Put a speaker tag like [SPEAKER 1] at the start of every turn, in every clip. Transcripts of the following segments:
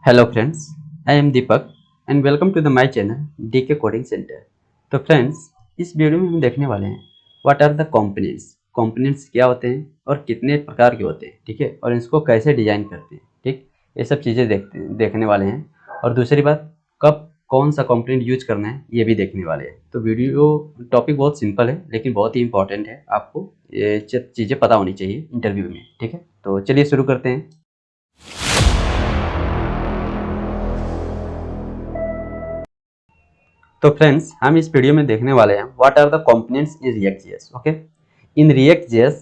[SPEAKER 1] Hello friends, I am Deepak and welcome to my channel DK Coding Center। तो friends, इस video में हम देखने वाले हैं what are the components. Components क्या होते हैं और कितने प्रकार के होते हैं, ठीक है, और इसको कैसे डिजाइन करते हैं, ठीक, ये सब चीज़ें देखने वाले हैं। और दूसरी बात, कब कौन सा कंपोनेंट यूज करना है ये भी देखने वाले हैं। तो वीडियो टॉपिक बहुत सिंपल है लेकिन बहुत ही इंपॉर्टेंट है, आपको ये चीज़ें पता होनी चाहिए इंटरव्यू में, ठीक है। तो चलिए शुरू करते हैं। तो फ्रेंड्स, हम इस वीडियो में देखने वाले हैं what are the components in React.js। Okay, in React.js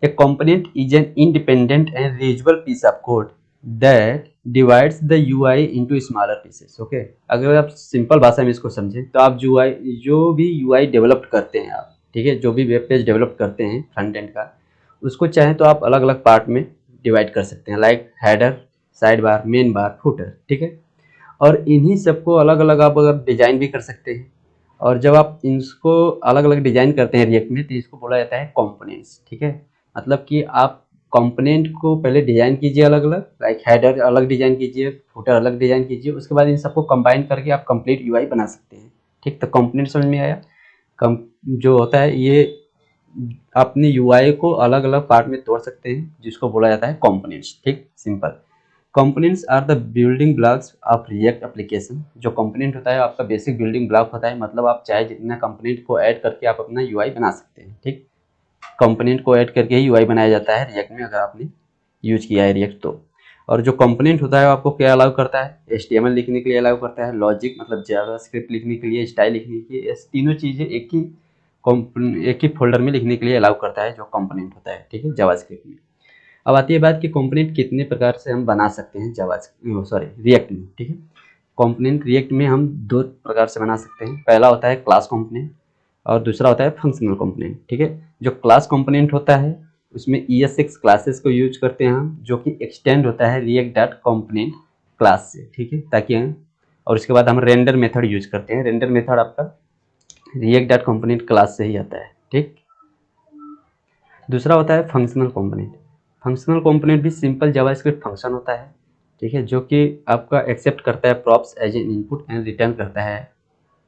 [SPEAKER 1] a component is an independent and reusable piece of code that divides the UI into smaller pieces। Okay, अगर आप सिंपल भाषा में इसको समझें तो आप जो भी UI डेवलप करते हैं आप, ठीक है, जो भी वेब पेज डेवलप करते हैं फ्रंट एंड का, उसको चाहें तो आप अलग अलग पार्ट में डिवाइड कर सकते हैं, like header, side bar, main बार, फुटर, ठीक है। और इन्हीं सबको अलग अलग आप अगर डिजाइन भी कर सकते हैं। और जब आप इसको अलग अलग डिजाइन करते हैं रिएक्ट में तो इसको बोला जाता है कंपोनेंट्स, ठीक है। मतलब कि आप कंपोनेंट को पहले डिजाइन कीजिए अलग अलग, लाइक हेडर अलग डिजाइन कीजिए, फुटर अलग डिजाइन कीजिए, उसके बाद इन सबको कंबाइन करके आप कंप्लीट यूआई बना सकते हैं, ठीक। तो कंपोनेंट समझ में आया। कम जो होता है ये अपनी यूआई को अलग अलग पार्ट में तोड़ सकते हैं, जिसको बोला जाता है कंपोनेंट्स, ठीक, simple. Components are the building blocks of react application. जो कंपोनेंट होता है आपका बेसिक बिल्डिंग ब्लॉक होता है, मतलब आप चाहे जितना कंपोनेंट को ऐड करके आप अपना यूआई बना सकते हैं, ठीक। कंपोनेंट को ऐड करके ही यूआई बनाया जाता है रिएक्ट में, अगर आपने यूज किया है रिएक्ट तो। और जो कंपोनेंट होता है आपको क्या अलाउ करता है, एचटीएमएल लिखने के लिए अलाउ करता है, लॉजिक मतलब जावास्क्रिप्ट लिखने के लिए, स्टाइल लिखने के लिए, तीनों चीज़ें एक ही फोल्डर में लिखने के लिए अलाउ करता है जो कंपोनेंट होता है, ठीक है, जावास्क्रिप्ट में। अब आती है बात कि कंपोनेंट कितने प्रकार से हम बना सकते हैं रिएक्ट में, ठीक है। कंपोनेंट रिएक्ट में हम दो प्रकार से बना सकते हैं। पहला होता है क्लास कंपोनेंट और दूसरा होता है फंक्शनल कंपोनेंट, ठीक है। जो क्लास कंपोनेंट होता है उसमें ES6 क्लासेस को यूज करते हैं हम, जो कि एक्सटेंड होता है रिएक्ट डॉट कंपोनेंट क्लास से, ठीक है, ताकि हम, और उसके बाद हम रेंडर मेथड यूज करते हैं। रेंडर मेथड आपका रिएक्ट डॉट कंपोनेंट क्लास से ही आता है, ठीक। दूसरा होता है फंक्शनल कंपोनेंट। फंक्शनल कंपोनेंट भी सिंपल जावास्क्रिप्ट फंक्शन होता है, ठीक है, जो कि आपका एक्सेप्ट करता है props as an input and return करता है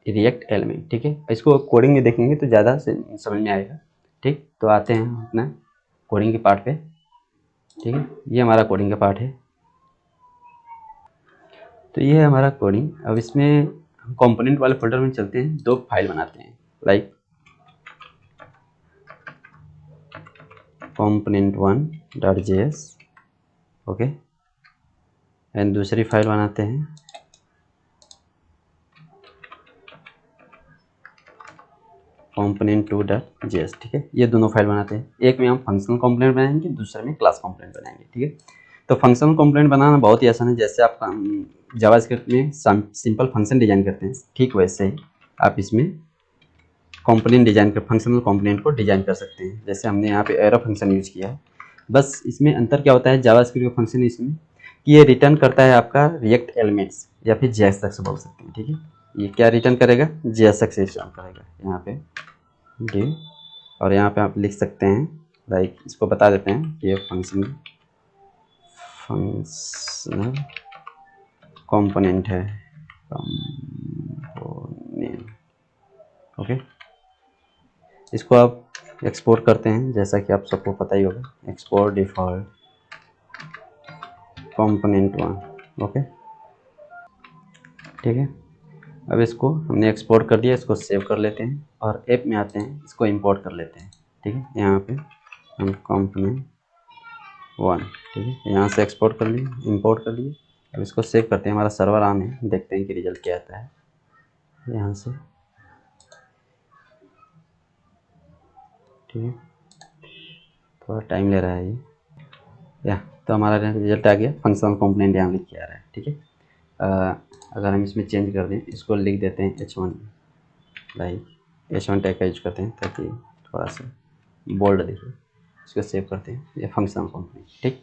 [SPEAKER 1] रिएक्ट एलिमेंट, ठीक है। इसको कोडिंग में देखेंगे तो ज़्यादा समझ में आएगा, ठीक। तो आते हैं अपना कोडिंग के पार्ट पे, ठीक है। ये हमारा कोडिंग का पार्ट है। तो ये है हमारा कोडिंग। अब इसमें हम कंपोनेंट वाले फोल्डर में चलते हैं, दो फाइल बनाते हैं, लाइक component1.js, ओके, एंड दूसरी फाइल बनाते हैं component2.js, ठीक है। ये दोनों फाइल बनाते हैं, एक में हम फंक्शनल कंपोनेंट बनाएंगे, दूसरे में क्लास कंपोनेंट बनाएंगे, ठीक है। तो फंक्शनल कंपोनेंट बनाना बहुत ही आसान है। जैसे आप जावास्क्रिप्ट में सिंपल फंक्शन डिजाइन करते हैं, ठीक वैसे ही आप इसमें कंपोनेंट डिजाइन कर फंक्शनल कंपोनेंट को डिजाइन कर सकते हैं। जैसे हमने यहाँ पे एरो फंक्शन यूज किया है। बस इसमें अंतर क्या होता है जावास्क्रिप्ट का फंक्शन इसमें, कि ये रिटर्न करता है आपका रिएक्ट एलिमेंट्स या फिर JSX बोल सकते हैं, ठीक है। ये क्या रिटर्न करेगा, JSX रिटर्न करेगा यहाँ पे डी। और यहाँ पे आप लिख सकते हैं, लाइक इसको बता देते हैं कि ये फंक्शनल कंपोनेंट है, कंपोनेंट, ओके। इसको आप एक्सपोर्ट करते हैं, जैसा कि आप सबको पता ही होगा, एक्सपोर्ट डिफॉल्ट component1, ओके, ठीक है। अब इसको हमने एक्सपोर्ट कर दिया, इसको सेव कर लेते हैं और ऐप में आते हैं, इसको इंपोर्ट कर लेते हैं, ठीक है। यहाँ पे हम component1, ठीक है, यहाँ से एक्सपोर्ट कर लिए, इंपोर्ट कर लिए। अब इसको सेव करते हैं, हमारा सर्वर ऑन है, देखते हैं कि रिजल्ट क्या आता है यहाँ से, ठीक है। थोड़ा टाइम ले रहा है ये, या तो हमारा रिजल्ट आ गया, फंक्शनल कंपोनेंट यहाँ लिख के आ रहा है, ठीक है। अगर हम इसमें चेंज कर दें, इसको लिख देते हैं H1, लाइक H1 टैग का यूज करते हैं ताकि थोड़ा सा बोल्ड दिखे। इसको सेव करते हैं, ये फंक्शनल कंपोनेंट, ठीक।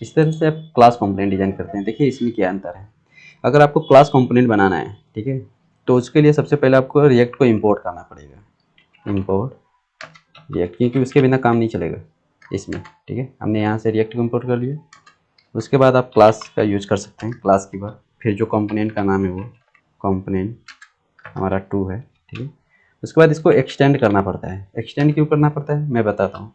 [SPEAKER 1] इस तरह से आप क्लास कंपोनेंट डिजाइन करते हैं। देखिए इसमें क्या अंतर है। अगर आपको क्लास कंपोनेंट बनाना है, ठीक है, तो उसके लिए सबसे पहले आपको रिएक्ट को इंपोर्ट करना पड़ेगा, इंपोर्ट रिएक्ट, क्योंकि उसके बिना काम नहीं चलेगा इसमें, ठीक है। हमने यहाँ से रिएक्ट को इंपोर्ट कर लिया, उसके बाद आप क्लास का यूज कर सकते हैं, क्लास के बाद फिर जो कंपोनेंट का नाम है वो कंपोनेंट हमारा 2 है, ठीक है। उसके बाद इसको एक्सटेंड करना पड़ता है। एक्सटेंड क्यों करना पड़ता है मैं बताता हूँ।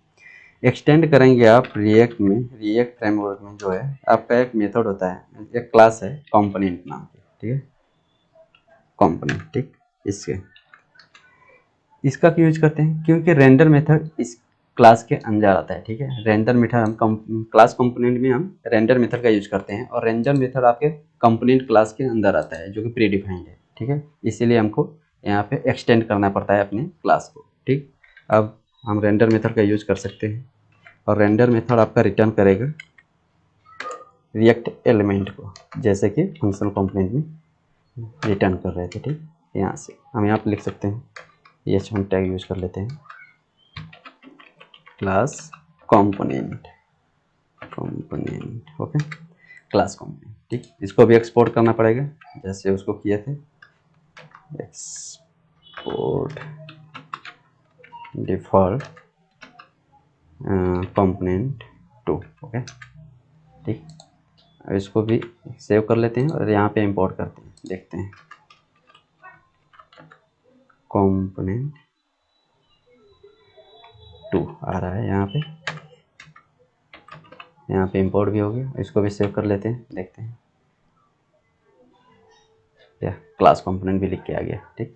[SPEAKER 1] एक्सटेंड करेंगे आप रिएक्ट में, रिएक्ट फ्रेमवर्क में जो है आपका एक मेथड होता है, एक क्लास है कंपोनेंट नाम की, ठीक है, कंपोनेंट, ठीक। इसका क्यों यूज करते हैं, क्योंकि रेंडर मेथड इस क्लास के अंदर आता है, ठीक है। रेंडर मेथड हम क्लास कंपोनेंट में हम रेंडर मेथड का यूज करते हैं, और रेंडर मेथड आपके कंपोनेंट क्लास के अंदर आता है जो कि प्री डिफाइंड है, ठीक है। इसीलिए हमको यहाँ पे एक्सटेंड करना पड़ता है अपने क्लास को, ठीक। अब हम रेंडर मेथड का यूज कर सकते हैं, और रेंडर मेथड आपका रिटर्न करेगा रिएक्ट एलिमेंट को, जैसे कि फंक्शनल कंपोनेंट में रिटर्न कर रहे थे, ठीक। यहाँ से हम यहाँ पे लिख सकते हैं, h1 टैग यूज कर लेते हैं, class component, okay, class component, ठीक। इसको भी एक्सपोर्ट करना पड़ेगा जैसे उसको किए थे, एक्सपोर्ट डिफॉल्ट कंपोनेंट 2, ओके, ठीक। अब इसको भी सेव कर लेते हैं और यहाँ पे इंपोर्ट करते हैं, देखते हैं कंपोनेंट 2 आ रहा है यहाँ पे इंपोर्ट भी हो गया। इसको भी सेव कर लेते हैं, देखते हैं, या क्लास कंपोनेंट भी लिख के आ गया, ठीक।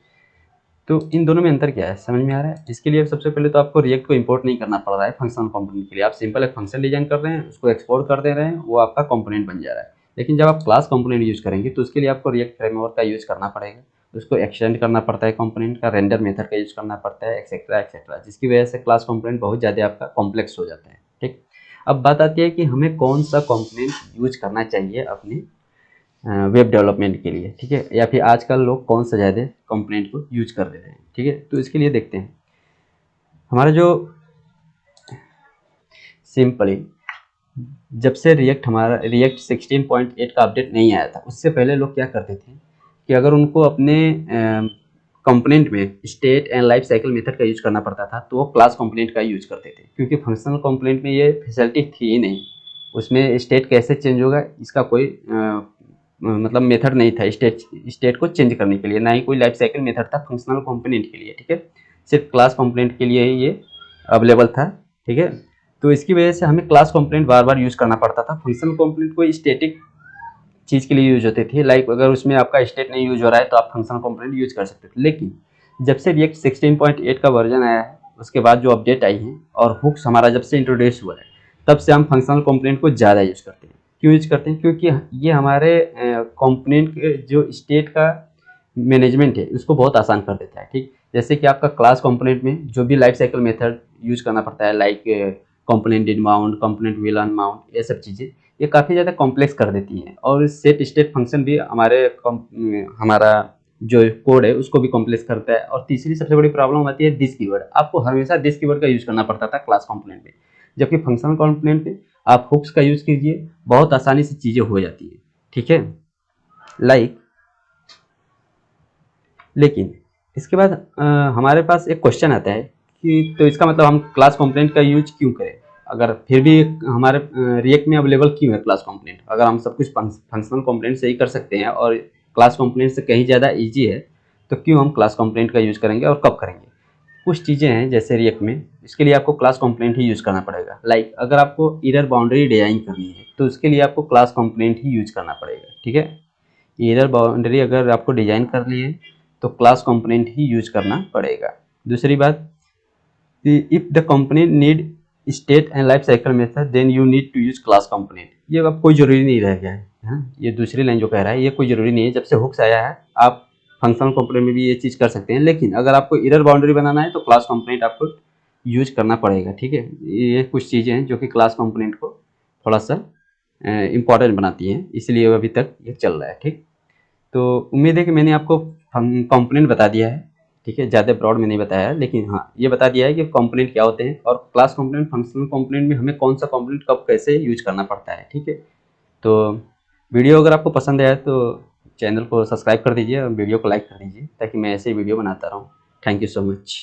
[SPEAKER 1] तो इन दोनों में अंतर क्या है समझ में आ रहा है। इसके लिए सबसे पहले तो आपको रिएक्ट को इंपोर्ट नहीं करना पड़ रहा है फंक्शनल कंपोनेंट के लिए, आप सिंपल एक फंक्शन डिजाइन कर रहे हैं, उसको एक्सपोर्ट कर दे रहे हैं, वो आपका कंपोनेंट बन जा रहा है। लेकिन जब आप क्लास कंपोनेंट यूज करेंगे तो उसके लिए आपको रिएक्ट फ्रेमवर्क का यूज करना पड़ेगा, उसको एक्सटेंड करना पड़ता है, कंपोनेंट का रेंडर मेथड का यूज करना पड़ता है, एक्सेट्रा एक्सेट्रा, जिसकी वजह से क्लास कंपोनेंट बहुत ज़्यादा आपका कॉम्प्लेक्स हो जाता है, ठीक। अब बात आती है कि हमें कौन सा कंपोनेंट यूज करना चाहिए अपने वेब डेवलपमेंट के लिए, ठीक है, या फिर आजकल लोग कौन सा ज़्यादा कंपोनेंट को यूज कर रहे हैं, ठीक है। तो इसके लिए देखते हैं हमारा जो सिंपली जब से रिएक्ट 16.8 का अपडेट नहीं आया था, उससे पहले लोग क्या करते थे कि अगर उनको अपने कंपोनेंट में state and life cycle method का यूज करना पड़ता था तो वो क्लास कंपोनेंट का यूज करते थे, क्योंकि फंक्शनल कंपोनेंट में ये फैसिलिटी थी ही नहीं। उसमें स्टेट कैसे चेंज होगा इसका कोई मतलब मेथड नहीं था स्टेट को चेंज करने के लिए, ना ही कोई लाइफ साइकिल मेथड था फंक्शनल कंपोनेंट के लिए, ठीक है। सिर्फ क्लास कंपोनेंट के लिए ही ये अवेलेबल था, ठीक है। तो इसकी वजह से हमें क्लास कंपोनेंट बार बार यूज करना पड़ता था। फंक्शनल कंपोनेंट कोई स्टैटिक चीज़ के लिए यूज होती थी, लाइक अगर उसमें आपका स्टेट नहीं यूज हो रहा है तो आप फंक्शनल कंपोनेंट यूज कर सकते थे। लेकिन जब से रिएक्ट 16.8 का वर्जन आया है, उसके बाद जो अपडेट आई है और हुक्स हमारा जब से इंट्रोड्यूस हुआ है, तब से हम फंक्शनल कंपोनेंट को ज़्यादा यूज करते हैं। क्यों यूज करते हैं, क्योंकि ये हमारे कंपोनेंट के जो स्टेट का मैनेजमेंट है उसको बहुत आसान कर देता है, ठीक। जैसे कि आपका क्लास कंपोनेंट में जो भी लाइफ साइकिल मेथड यूज करना पड़ता है, like component did mount, component will unmount, ये सब चीज़ें ये काफ़ी ज़्यादा कॉम्प्लेक्स कर देती हैं, और सेट स्टेट फंक्शन भी हमारा जो कोड है उसको भी कॉम्प्लेक्स करता है। और तीसरी सबसे बड़ी प्रॉब्लम आती है दिस कीवर्ड, आपको हमेशा दिस कीवर्ड का यूज करना पड़ता था क्लास कंपोनेंट में, जबकि फंक्शनल कंपोनेंट में आप हुक्स का यूज कीजिए, बहुत आसानी से चीज़ें हो जाती है, ठीक है, लाइक। लेकिन इसके बाद हमारे पास एक क्वेश्चन आता है कि तो इसका मतलब हम क्लास कंपोनेंट का यूज क्यों करें, अगर फिर भी हमारे रिएक्ट में अवेलेबल क्यों है क्लास कंपोनेंट, अगर हम सब कुछ फंक्शनल कंपोनेंट से ही कर सकते हैं और क्लास कंपोनेंट से कहीं ज़्यादा ईजी है, तो क्यों हम क्लास कंपोनेंट का यूज करेंगे और कब करेंगे। कुछ चीज़ें हैं जैसे रिएक्ट में, इसके लिए आपको क्लास कंपोनेंट ही यूज करना पड़ेगा, लाइक अगर आपको एरर बाउंड्री डिजाइन करनी है तो उसके लिए आपको क्लास कंपोनेंट ही यूज करना पड़ेगा, ठीक है। एरर बाउंड्री अगर आपको डिजाइन करनी है तो क्लास कंपोनेंट ही यूज करना पड़ेगा। दूसरी बात, if the component need state and life cycle method then you need to use class component, ये अब कोई जरूरी नहीं रह गया है, हाँ? ये दूसरी लाइन जो कह रहा है ये कोई जरूरी नहीं है, जब से हुक्स आया है आप फंक्शनल कंपोनेंट में भी ये चीज़ कर सकते हैं, लेकिन अगर आपको एरर बाउंड्री बनाना है तो क्लास कंपोनेंट आपको यूज करना पड़ेगा, ठीक है। ये कुछ चीज़ें हैं जो कि क्लास कंपोनेंट को थोड़ा सा इम्पॉर्टेंट बनाती हैं, इसलिए अभी तक ये चल रहा है, ठीक। तो उम्मीद है कि मैंने आपको कंपोनेंट बता दिया है, ठीक है, ज़्यादा ब्रॉड में नहीं बताया है, लेकिन हाँ ये बता दिया है कि कंपोनेंट क्या होते हैं और क्लास कंपोनेंट फंक्शनल कंपोनेंट में हमें कौन सा कंपोनेंट कब कैसे यूज करना पड़ता है, ठीक है। तो वीडियो अगर आपको पसंद आया तो चैनल को सब्सक्राइब कर दीजिए और वीडियो को लाइक कर दीजिए ताकि मैं ऐसे वीडियो बनाता रहूँ। Thank you so much.